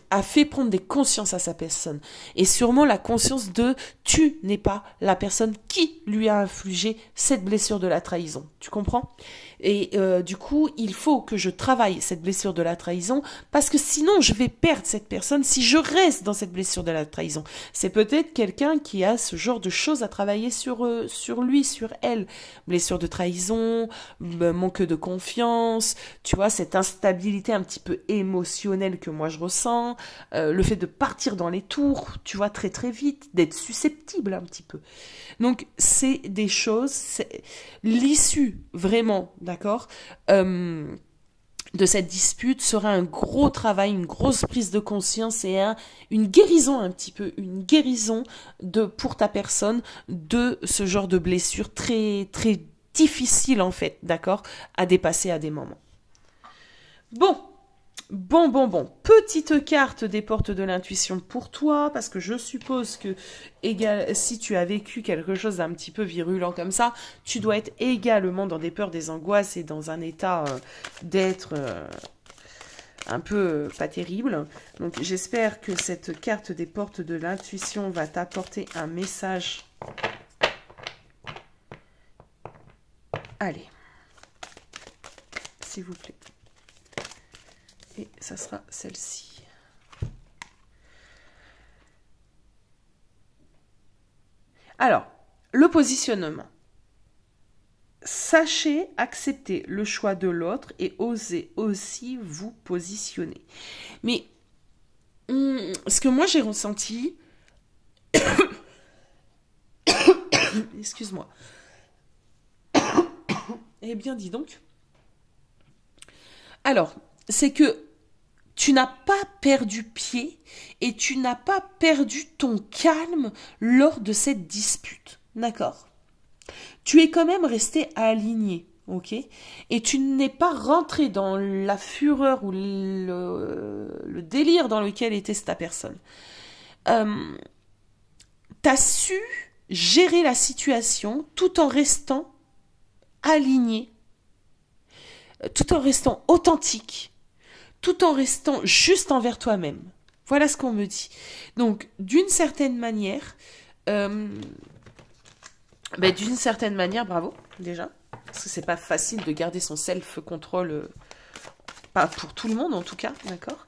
a fait prendre des consciences à sa personne. Et sûrement la conscience de tu n'es pas la personne qui lui a infligé cette blessure de la trahison. Tu comprends? Et du coup, il faut que je travaille cette blessure de la trahison parce que sinon je vais perdre cette personne si je reste dans cette blessure de la trahison. C'est peut-être quelqu'un qui a ce genre de choses à travailler sur lui, sur elle. Blessure de trahison, manque de confiance, tu vois, cette instabilité un petit peu émotionnelle que moi je ressens, le fait de partir dans les tours, tu vois, très très vite, d'être susceptible un petit peu. Donc c'est des choses, l'issue vraiment, d'accord, de cette dispute sera un gros travail, une grosse prise de conscience et une guérison un petit peu, une guérison pour ta personne de ce genre de blessure très très difficile en fait, d'accord, à dépasser à des moments. Bon. Petite carte des portes de l'intuition pour toi, parce que je suppose que si tu as vécu quelque chose d'un petit peu virulent comme ça, tu dois être également dans des peurs, des angoisses et dans un état d'être un peu pas terrible. Donc j'espère que cette carte des portes de l'intuition va t'apporter un message. Allez, s'il vous plaît. Et ça sera celle-ci. Alors, le positionnement. Sachez accepter le choix de l'autre et osez aussi vous positionner. Mais ce que moi j'ai ressenti, excuse-moi. Eh bien, dis donc. Alors, c'est que tu n'as pas perdu pied et tu n'as pas perdu ton calme lors de cette dispute. D'accord? Tu es quand même resté aligné, ok? Et tu n'es pas rentré dans la fureur ou le délire dans lequel était ta personne. Tu as su gérer la situation tout en restant aligné, tout en restant authentique, tout en restant juste envers toi-même. Voilà ce qu'on me dit. Donc, d'une certaine manière, bravo, déjà. Parce que c'est pas facile de garder son self-control, pas pour tout le monde en tout cas, d'accord?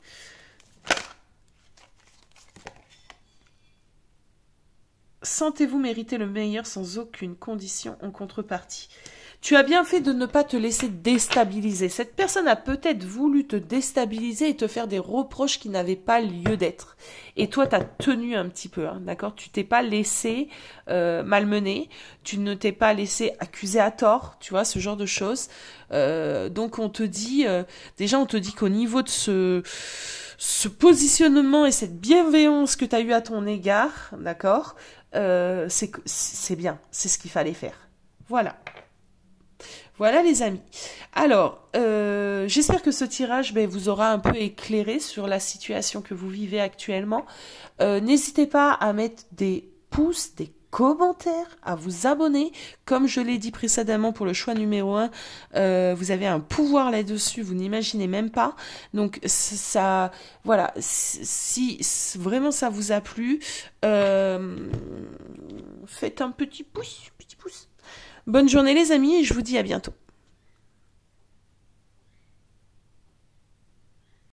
Sentez-vous mériter le meilleur sans aucune condition en contrepartie. Tu as bien fait de ne pas te laisser déstabiliser. Cette personne a peut-être voulu te déstabiliser et te faire des reproches qui n'avaient pas lieu d'être. Et toi, tu as tenu un petit peu, hein, d'accord? Tu t'es pas laissé malmener, tu ne t'es pas laissé accuser à tort, tu vois, ce genre de choses. Donc on te dit, déjà on te dit qu'au niveau de ce positionnement et cette bienveillance que tu as eu à ton égard, d'accord, c'est bien, c'est ce qu'il fallait faire. Voilà. Voilà les amis. Alors, j'espère que ce tirage vous aura un peu éclairé sur la situation que vous vivez actuellement. N'hésitez pas à mettre des pouces, des commentaires, à vous abonner. Comme je l'ai dit précédemment pour le choix numéro 1, vous avez un pouvoir là-dessus, vous n'imaginez même pas. Donc ça, voilà, si vraiment ça vous a plu, faites un petit pouce, petit pouce. Bonne journée les amis et je vous dis à bientôt.